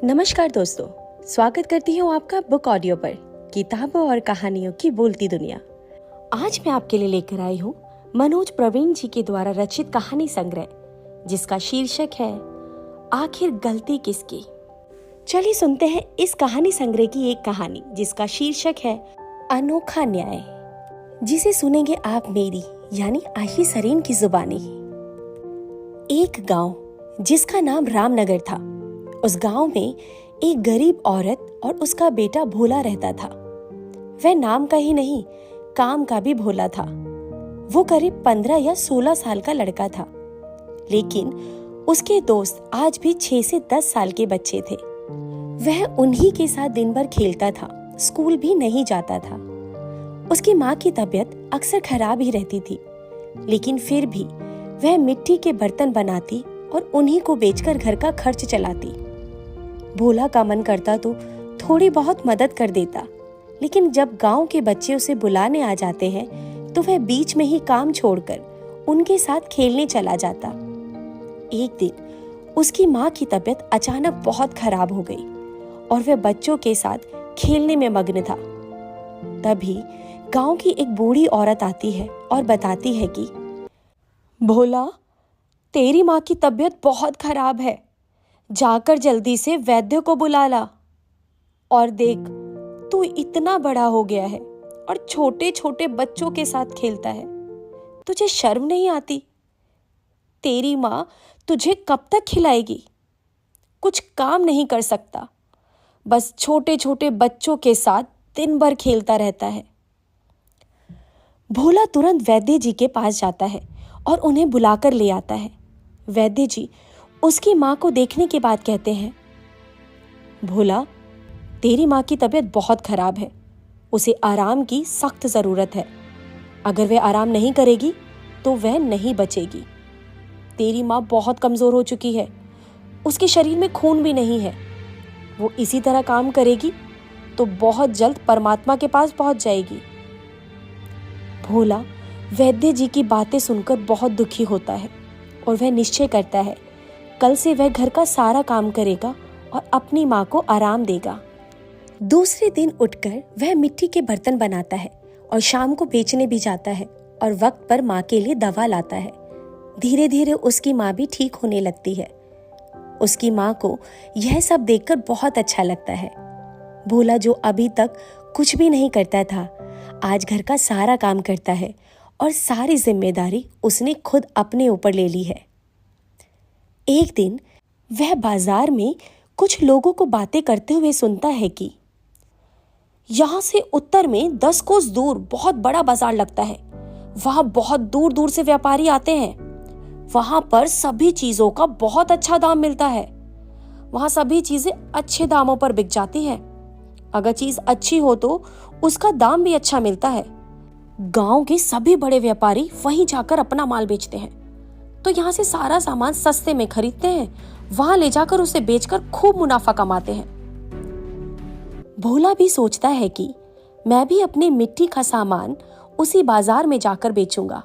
नमस्कार दोस्तों, स्वागत करती हूँ आपका बुक ऑडियो पर किताबों और कहानियों की बोलती दुनिया। आज मैं आपके लिए लेकर आई हूँ मनोज प्रवीण जी के द्वारा रचित कहानी संग्रह, जिसका शीर्षक है आखिर गलती किसकी। चलिए सुनते हैं इस कहानी संग्रह की एक कहानी जिसका शीर्षक है अनोखा न्याय, जिसे सुनेंगे आप मेरी यानी आशी सरीन की जुबानी। एक गांव जिसका नाम रामनगर था, उस गांव में एक गरीब औरत और उसका बेटा भोला रहता था। वह नाम का ही नहीं, काम का भी भोला था। वो करीब 15 या 16 साल का लड़का था, लेकिन उसके दोस्त आज भी 6 से 10 साल के बच्चे थे। वह उन्हीं के साथ दिन भर खेलता था, स्कूल भी नहीं जाता था। उसकी माँ की तबीयत अक्सर खराब ही रहती थी, लेकिन फिर भी वह मिट्टी के बर्तन बनाती और उन्हीं को बेचकर घर का खर्च चलाती। भोला का मन करता तो थोड़ी बहुत मदद कर देता, लेकिन जब गांव के बच्चे उसे बुलाने आ जाते हैं तो वह बीच में ही काम छोड़कर उनके साथ खेलने चला जाता। एक दिन उसकी माँ की तबीयत अचानक बहुत खराब हो गई और वह बच्चों के साथ खेलने में मग्न था। तभी गांव की एक बूढ़ी औरत आती है और बताती है कि भोला, तेरी माँ की तबीयत बहुत खराब है, जाकर जल्दी से वैद्य को बुला ला। और देख, तू इतना बड़ा हो गया है और छोटे छोटे बच्चों के साथ खेलता है, तुझे शर्म नहीं आती? तेरी माँ तुझे कब तक खिलाएगी? कुछ काम नहीं कर सकता, बस छोटे छोटे बच्चों के साथ दिन भर खेलता रहता है। भोला तुरंत वैद्य जी के पास जाता है और उन्हें बुलाकर ले आता है। वैद्य जी उसकी माँ को देखने के बाद कहते हैं, भोला, तेरी माँ की तबीयत बहुत खराब है, उसे आराम की सख्त जरूरत है। अगर वह आराम नहीं करेगी तो वह नहीं बचेगी। तेरी माँ बहुत कमजोर हो चुकी है, उसके शरीर में खून भी नहीं है। वो इसी तरह काम करेगी तो बहुत जल्द परमात्मा के पास पहुंच जाएगी। भोला वैद्य जी की बातें सुनकर बहुत दुखी होता है और वह निश्चय करता है कल से वह घर का सारा काम करेगा और अपनी माँ को आराम देगा। दूसरे दिन उठकर वह मिट्टी के बर्तन बनाता है और शाम को बेचने भी जाता है और वक्त पर माँ के लिए दवा लाता है। धीरे धीरे उसकी माँ भी ठीक होने लगती है। उसकी माँ को यह सब देखकर बहुत अच्छा लगता है। भोला, जो अभी तक कुछ भी नहीं करता था, आज घर का सारा काम करता है और सारी जिम्मेदारी उसने खुद अपने ऊपर ले ली है। एक दिन वह बाजार में कुछ लोगों को बातें करते हुए सुनता है कि यहाँ से उत्तर में 10 कोस दूर बहुत बड़ा बाजार लगता है। वहाँ बहुत दूर दूर से व्यापारी आते हैं। वहाँ पर सभी चीजों का बहुत अच्छा दाम मिलता है। वहाँ सभी चीजें अच्छे दामों पर बिक जाती है। अगर चीज अच्छी हो तो उसका दाम भी अच्छा मिलता है। गांव के सभी बड़े व्यापारी वहीं जाकर अपना माल बेचते हैं, तो यहाँ से सारा सामान सस्ते में खरीदते हैं, वहां ले जाकर उसे बेचकर खूब मुनाफा कमाते हैं। भोला भी सोचता है कि मैं भी अपने मिट्टी का सामान उसी बाजार में जाकर बेचूंगा।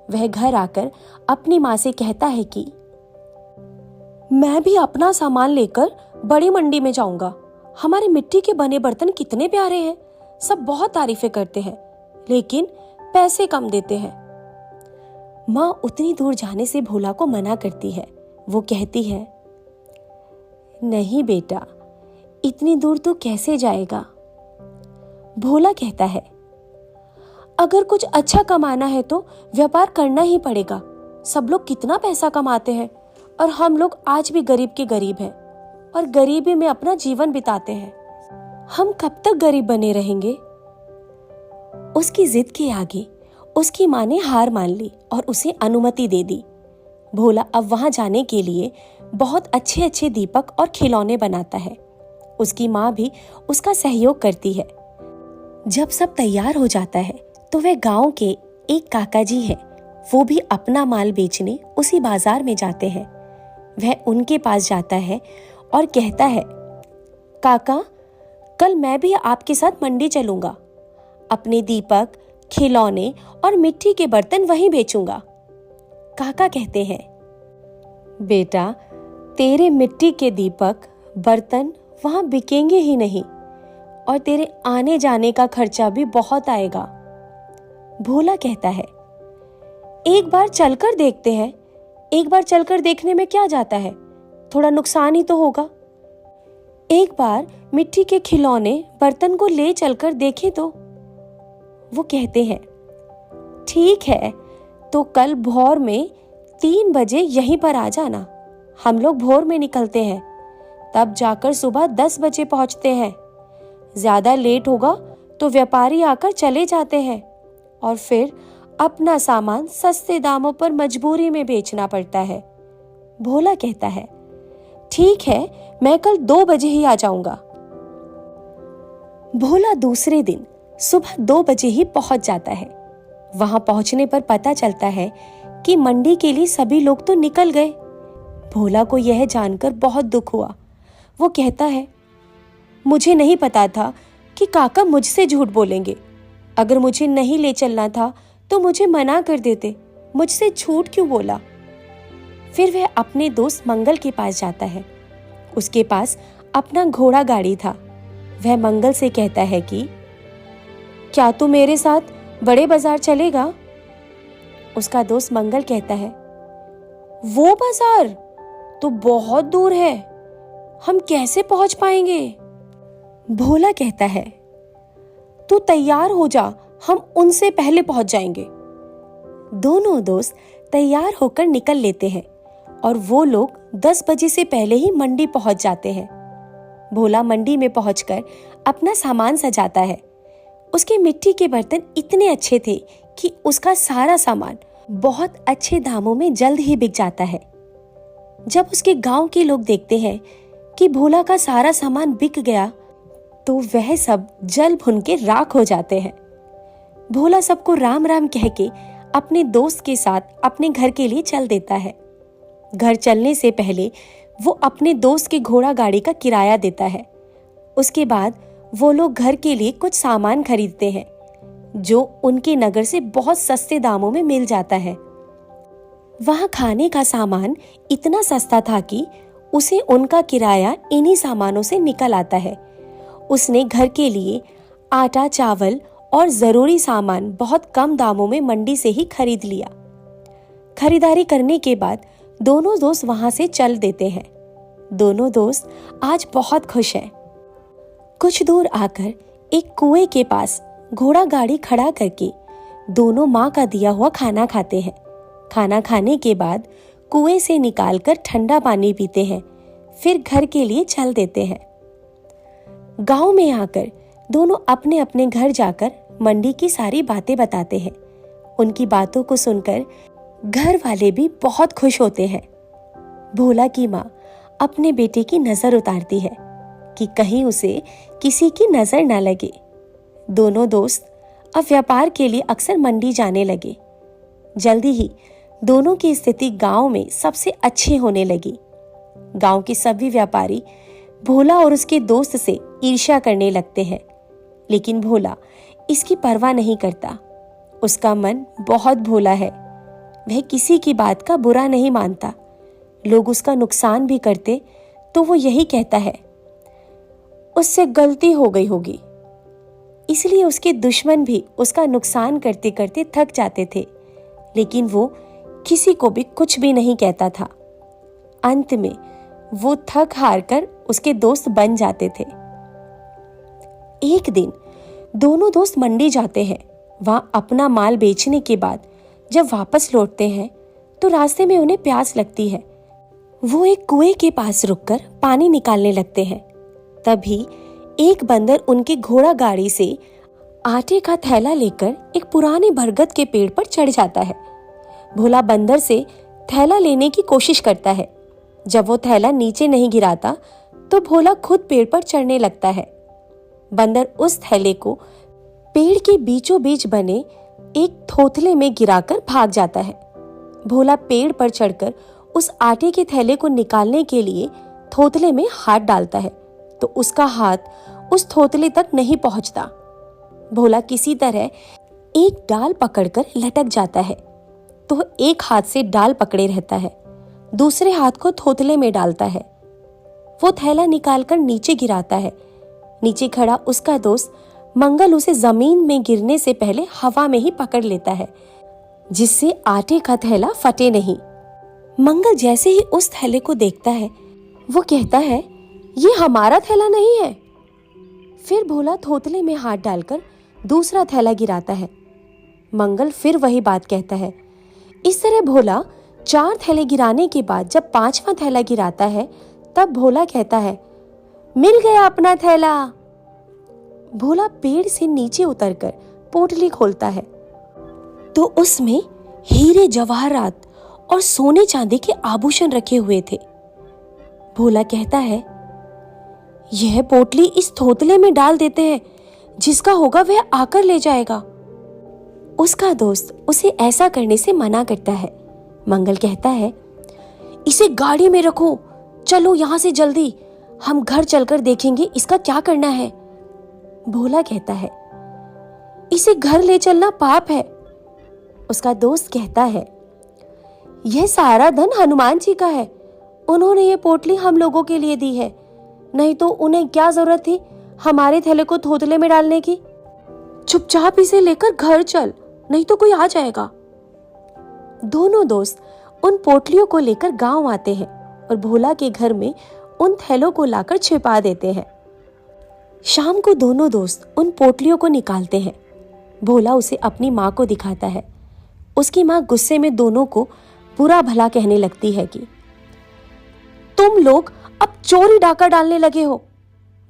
वह घर आकर अपनी माँ से कहता है कि मैं भी अपना सामान लेकर बड़ी मंडी में जाऊंगा। हमारे मिट्टी के बने बर्तन कितने प्यारे हैं, सब बहुत तारीफें करते हैं, लेकिन पैसे कम देते हैं। माँ उतनी दूर जाने से भोला को मना करती है। वो कहती है, नहीं बेटा, इतनी दूर तो कैसे जाएगा? भोला कहता है, अगर कुछ अच्छा कमाना है तो व्यापार करना ही पड़ेगा। सब लोग कितना पैसा कमाते हैं और हम लोग आज भी गरीब के गरीब हैं और गरीबी में अपना जीवन बिताते हैं। हम कब तक गरीब बने रहेंगे? उसकी जिद के आगे उसकी माँ ने हार मान ली और उसे अनुमति दे दी। भोला अब वहां जाने के लिए बहुत अच्छे अच्छे दीपक और खिलौने बनाता है। उसकी माँ भी उसका सहयोग करती है। जब सब तैयार हो जाता है तो वह गांव के एक काका जी हैं, वो भी अपना माल बेचने उसी बाजार में जाते हैं। वह उनके पास जाता है और कहता है, काका, कल मैं भी आपके साथ मंडी चलूंगा। अपने दीपक, खिलौने और मिट्टी के बर्तन वहीं बेचूंगा। काका कहते हैं, बेटा, तेरे मिट्टी के दीपक बर्तन वहां बिकेंगे ही नहीं और तेरे आने जाने का खर्चा भी बहुत आएगा। भोला कहता है, एक बार चलकर देखते हैं। एक बार चलकर देखने में क्या जाता है, थोड़ा नुकसान ही तो होगा। एक बार मिट्टी के खिलौने बर्तन को ले चलकर देखे तो। वो कहते हैं, ठीक है, तो कल भोर में 3 बजे यहीं पर आ जाना। हम लोग भोर में निकलते हैं, तब जाकर सुबह 10 बजे पहुंचते हैं। ज्यादा लेट होगा तो व्यापारी आकर चले जाते हैं और फिर अपना सामान सस्ते दामों पर मजबूरी में बेचना पड़ता है। भोला कहता है, ठीक है, मैं कल 2 बजे ही आ जाऊंगा। भोला दूसरे दिन सुबह 2 बजे ही पहुंच जाता है। वहां पहुंचने पर पता चलता है कि मंडी के लिए सभी लोग तो निकल गए। भोला को यह जानकर बहुत दुख हुआ। वो कहता है, मुझे नहीं पता था कि काका मुझसे झूठ बोलेंगे। अगर मुझे नहीं ले चलना था तो मुझे मना कर देते, मुझसे झूठ क्यों बोला। फिर वह अपने दोस्त मंगल के पास जाता है। उसके पास अपना घोड़ा गाड़ी था। वह मंगल से कहता है कि क्या तू मेरे साथ बड़े बाजार चलेगा। उसका दोस्त मंगल कहता है, वो बाजार तो बहुत दूर है, हम कैसे पहुंच पाएंगे। भोला कहता है, तू तैयार हो जा, हम उनसे पहले पहुंच जाएंगे। दोनों दोस्त तैयार होकर निकल लेते हैं और वो लोग 10 बजे से पहले ही मंडी पहुंच जाते हैं। भोला मंडी में पहुंचकर अपना सामान सजाता है। उसके मिट्टी के बर्तन इतने अच्छे थे कि उसका सारा सामान बहुत अच्छे दामों में जल्द ही बिक जाता है। जब उसके गांव के लोग देखते हैं कि भोला का सारा सामान बिक गया तो वह सब जल भुन के राख हो जाते हैं। भोला सबको राम राम कह के अपने दोस्त के साथ अपने घर के लिए चल देता है। घर चलने से पहले वो अपने दोस्त के घोड़ा गाड़ी का किराया देता है। उसके बाद वो लोग घर के लिए कुछ सामान खरीदते हैं जो उनके नगर से बहुत सस्ते दामों में मिल जाता है। वहां खाने का सामान इतना सस्ता था कि उसे उनका किराया इन्हीं सामानों से निकल आता है। उसने घर के लिए आटा, चावल और जरूरी सामान बहुत कम दामों में मंडी से ही खरीद लिया। खरीदारी करने के बाद दोनों दोस्त वहां से चल देते हैं। दोनों दोस्त आज बहुत खुश हैं। कुछ दूर आकर एक कुएं के पास घोड़ा गाड़ी खड़ा करके दोनों माँ का दिया हुआ खाना खाते हैं। खाना खाने के बाद कुएं से निकालकर ठंडा पानी पीते हैं, फिर घर के लिए चल देते हैं। गांव में आकर दोनों अपने अपने घर जाकर मंडी की सारी बातें बताते हैं। उनकी बातों को सुनकर घर वाले भी बहुत खुश होते हैं। भोला की माँ अपने बेटे की नजर उतारती है कि कहीं उसे किसी की नजर न लगे। दोनों दोस्त अब व्यापार के लिए अक्सर मंडी जाने लगे। जल्दी ही दोनों की स्थिति गांव में सबसे अच्छी होने लगी। गांव के सभी व्यापारी भोला और उसके दोस्त से ईर्ष्या करने लगते हैं, लेकिन भोला इसकी परवाह नहीं करता। उसका मन बहुत भोला है, वह किसी की बात का बुरा नहीं मानता। लोग उसका नुकसान भी करते तो वो यही कहता है, उससे गलती हो गई होगी। इसलिए उसके दुश्मन भी उसका नुकसान करते करते थक जाते थे, लेकिन वो किसी को भी कुछ भी नहीं कहता था। अंत में वो थक हार कर उसके दोस्त बन जाते थे। एक दिन दोनों दोस्त मंडी जाते हैं। वहां अपना माल बेचने के बाद जब वापस लौटते हैं तो रास्ते में उन्हें प्यास लगती है। वो एक कुएं के पास रुककर पानी निकालने लगते हैं। तभी एक बंदर उनके घोड़ा गाड़ी से आटे का थैला लेकर एक पुराने बरगद के पेड़ पर चढ़ जाता है। भोला बंदर से थैला लेने की कोशिश करता है। जब वो थैला नीचे नहीं गिराता तो भोला खुद पेड़ पर चढ़ने लगता है। बंदर उस थैले को पेड़ के बीचों बीच बने एक थोथले में गिराकर भाग जाता है। भोला पेड़ पर चढ़कर उस आटे के थैले को निकालने के लिए थोथले में हाथ डालता है तो उसका हाथ उस थोथले तक नहीं पहुंचता। भोला किसी तरह एक डाल पकड़कर लटक जाता है तो एक हाथ से डाल पकड़े रहता है, दूसरे हाथ को थोथले में डालता है। वो थैला निकालकर नीचे गिराता है। नीचे खड़ा उसका दोस्त मंगल उसे जमीन में गिरने से पहले हवा में ही पकड़ लेता है, जिससे आटे का थैला फटे नहीं। मंगल जैसे ही उस थैले को देखता है, वो कहता है, ये हमारा थैला नहीं है। फिर भोला थोतले में हाथ डालकर दूसरा थैला गिराता है। मंगल फिर वही बात कहता है। इस तरह भोला 4 थैले गिराने के बाद जब 5वां थैला गिराता है, तब भोला कहता है, मिल गया अपना थैला। भोला पेड़ से नीचे उतरकर पोटली खोलता है तो उसमें हीरे जवाहरात और सोने चांदी के आभूषण रखे हुए थे। भोला कहता है, यह पोटली इस थोतले में डाल देते हैं, जिसका होगा वह आकर ले जाएगा। उसका दोस्त उसे ऐसा करने से मना करता है। मंगल कहता है, इसे गाड़ी में रखो, चलो यहां से जल्दी, हम घर चलकर देखेंगे इसका क्या करना है। भोला कहता है, इसे घर ले चलना पाप है। उसका दोस्त कहता है, यह सारा धन हनुमान जी का है, उन्होंने ये पोटली हम लोगों के लिए दी है, नहीं तो उन्हें क्या जरूरत थी हमारे थैले को थोतले में डालने की। चुपचाप इसे लेकर घर चल, नहीं तो कोई आ जाएगा। दोनों दोस्त उन पोटलियों को लेकर गांव आते हैं और भोला के घर में उन थैलों को लाकर छिपा देते हैं। शाम को दोनों दोस्त उन पोटलियों को निकालते हैं। भोला उसे अपनी माँ को दिखाता है। उसकी माँ गुस्से में दोनों को बुरा भला कहने लगती है कि तुम लोग अब चोरी डाका डालने लगे हो।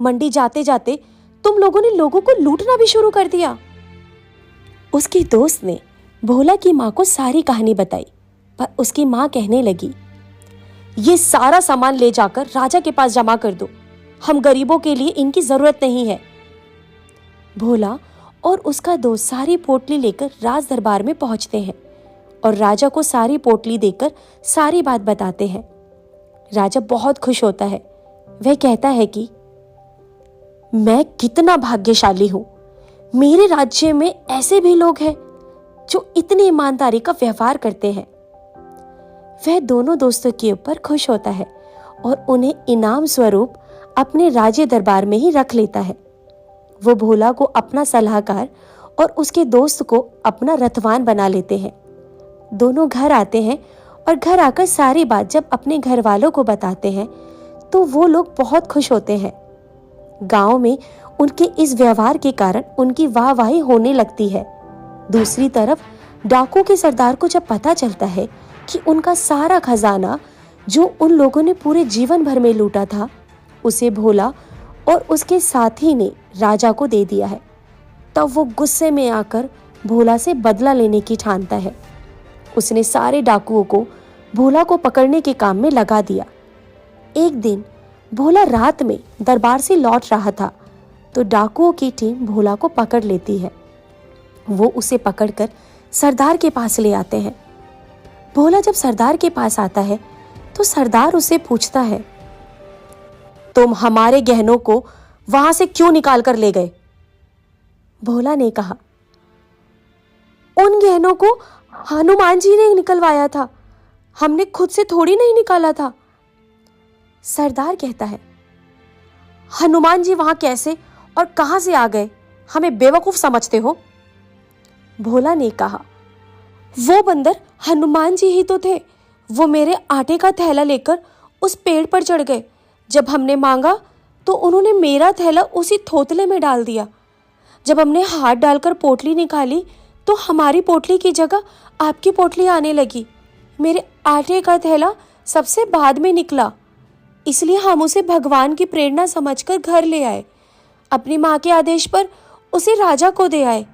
मंडी जाते जाते तुम लोगों ने लोगों को लूटना भी शुरू कर दिया। उसकी दोस्त ने भोला की माँ को सारी कहानी बताई, पर उसकी माँ कहने लगी, ये सारा सामान ले जाकर राजा के पास जमा कर दो, हम गरीबों के लिए इनकी जरूरत नहीं है। भोला और उसका दोस्त सारी पोटली लेकर राज दरबार में पहुंचते हैं और राजा को सारी पोटली देकर सारी बात बताते हैं। राजा बहुत खुश होता है। वह कहता है कि मैं कितना भाग्यशाली हूं, मेरे राज्य में ऐसे भी लोग हैं जो इतनी ईमानदारी का व्यवहार करते हैं। वह दोनों दोस्तों के ऊपर खुश होता है और उन्हें इनाम स्वरूप अपने राज्य दरबार में ही रख लेता है। वो भोला को अपना सलाहकार और उसके दोस्त को अपना रथवान बना लेते हैं। दोनों घर आते हैं और घर आकर सारी बात जब अपने घर वालों को बताते हैं तो वो लोग बहुत खुश होते हैं। गांव में उनके इस व्यवहार के कारण उनकी वाहवाही होने लगती है। दूसरी तरफ डाकू के सरदार को जब पता चलता है कि उनका सारा खजाना जो उन लोगों ने पूरे जीवन भर में लूटा था, उसे भोला और उसके साथी ने राजा को दे दिया है, तब वो गुस्से में आकर भोला से बदला लेने की ठानता है। उसने सारे डाकुओं को भोला को पकड़ने के काम में लगा दिया। एक दिन भोला रात में दरबार से लौट रहा था तो डाकुओं की टीम भोला को पकड़ लेती है। वो उसे पकड़कर सरदार के पास ले आते हैं। भोला जब सरदार के पास आता है तो सरदार उसे पूछता है, तुम हमारे गहनों को वहां से क्यों निकाल कर ले गए? भोला ने कहा, उन गहनों को हनुमान जी ने निकलवाया था, हमने खुद से थोड़ी नहीं निकाला था। सरदार कहता है, हनुमान जी वहां कैसे और कहां से आ गए? हमें बेवकूफ समझते हो? भोला ने कहा, वो बंदर हनुमान जी ही तो थे। वो मेरे आटे का थैला लेकर उस पेड़ पर चढ़ गए। जब हमने मांगा तो उन्होंने मेरा थैला उसी थोतले में डाल दिया। जब हमने हाथ डालकर पोटली निकाली तो हमारी पोटली की जगह आपकी पोटली आने लगी। मेरे आटे का थैला सबसे बाद में निकला, इसलिए हम उसे भगवान की प्रेरणा समझकर घर ले आए। अपनी माँ के आदेश पर उसे राजा को दे आए।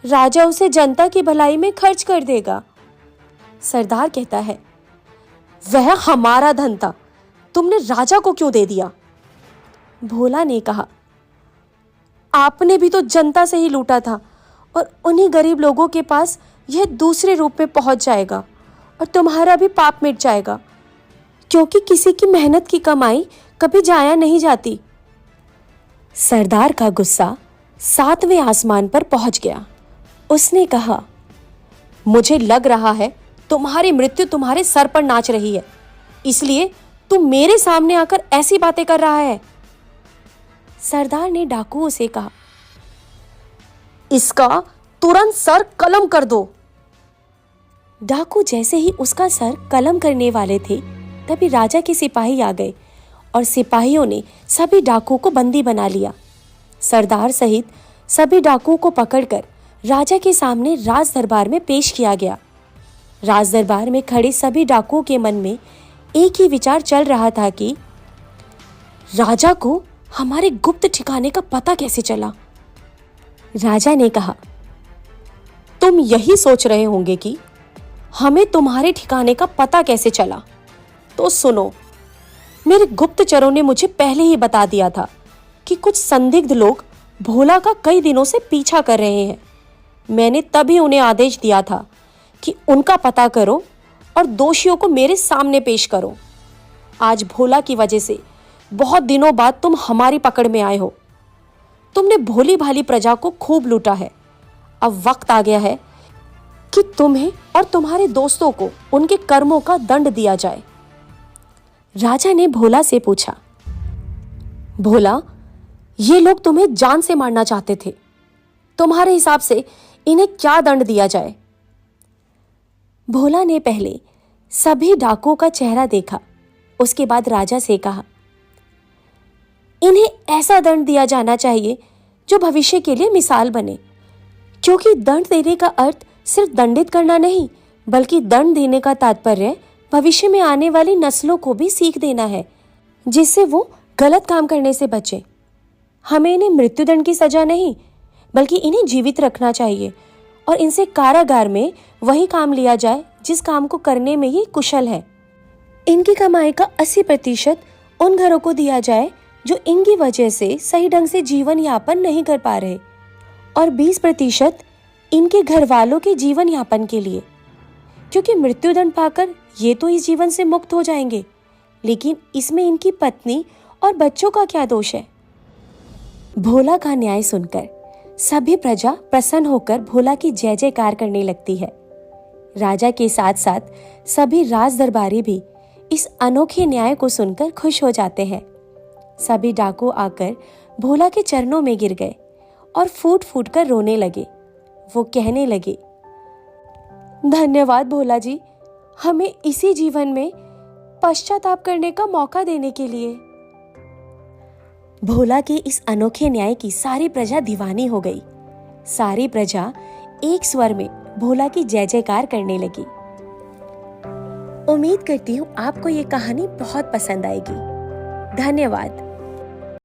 राजा उसे जनता की भलाई में खर्च कर देगा। सरदार कहता है, वह हमारा धन था, तुमने राजा को क्यों दे दिया? भोला ने कहा, आपने भी तो जनता से ही लूटा था और उन्हीं गरीब लोगों के पास यह दूसरे रूप में पहुंच जाएगा और तुम्हारा भी पाप मिट जाएगा, क्योंकि किसी की मेहनत की कमाई कभी जाया नहीं जाती। सरदार का गुस्सा 7वें आसमान पर पहुंच गया। उसने कहा, मुझे लग रहा है तुम्हारी मृत्यु तुम्हारे सर पर नाच रही है, इसलिए तू मेरे सामने आकर ऐसी बातें कर रहा है? सरदार ने डाकुओं से कहा, इसका तुरंत सर कलम कर दो। डाकू जैसे ही उसका सर कलम करने वाले थे, तभी राजा के सिपाही आ गए और सिपाहियों ने सभी डाकुओं को बंदी बना लिया। सरदार सहित सभी डाकुओं को पकड़कर राजा के सामने राज दरबार में पेश किया गया। राज दरबार में खड़े सभी डाकुओं के मन में एक ही विचार चल रहा था कि राजा को हमारे गुप्त ठिकाने का पता कैसे चला। राजा ने कहा, तुम यही सोच रहे होंगे कि हमें तुम्हारे ठिकाने का पता कैसे चला। तो सुनो, मेरे गुप्तचरों ने मुझे पहले ही बता दिया था कि कुछ संदिग्ध लोग भोला का कई दिनों से पीछा कर रहे हैं। मैंने तभी उन्हें आदेश दिया था कि उनका पता करो और दोषियों को मेरे सामने पेश करो। आज भोला की वजह से बहुत दिनों बाद तुम हमारी पकड़ में आए हो। तुमने भोली भाली प्रजा को खूब लूटा है। अब वक्त आ गया है कि तुम्हें और तुम्हारे दोस्तों को उनके कर्मों का दंड दिया जाए। राजा ने भोला से पूछा, भोला, ये लोग तुम्हें जान से मारना चाहते थे। तुम्हारे हिसाब से इन्हें क्या दंड दिया जाए? भोला ने पहले सभी डाकुओं का चेहरा देखा, उसके बाद राजा से कहा, इन्हें ऐसा दंड दिया जाना चाहिए जो भविष्य के लिए मिसाल बने, क्योंकि दंड देने का अर्थ सिर्फ दंडित करना नहीं, बल्कि दंड देने का तात्पर्य भविष्य में आने वाली नस्लों को भी सीख देना है, जिससे वो गलत काम करने से बचे। हमें इन्हें मृत्युदंड की सजा नहीं, बल्कि इन्हें जीवित रखना चाहिए और इनसे कारागार में वही काम लिया जाए जिस काम को करने में ये कुशल है। इनकी कमाई का 80% उन घरों को दिया जाए जो इनकी वजह से सही ढंग से जीवन यापन नहीं कर पा रहे, और 20% इनके घर वालों के जीवन यापन के लिए, क्योंकि मृत्युदंड पाकर ये तो इस जीवन से मुक्त हो जाएंगे, लेकिन इसमें इनकी पत्नी और बच्चों का क्या दोष है? भोला का न्याय सुनकर सभी प्रजा प्रसन्न होकर भोला की जय जयकार करने लगती है। राजा के साथ साथ सभी राज दरबारी भी इस अनोखे न्याय को सुनकर खुश हो जाते हैं। सभी डाकू आकर भोला के चरणों में गिर गए और फूट फूट कर रोने लगे। वो कहने लगे, धन्यवाद भोला जी, हमें इसी जीवन में पश्चाताप करने का मौका देने के लिए। भोला के इस अनोखे न्याय की सारी प्रजा दीवानी हो गई। सारी प्रजा एक स्वर में भोला की जय जयकार करने लगी। उम्मीद करती हूँ आपको ये कहानी बहुत पसंद आएगी। धन्यवाद।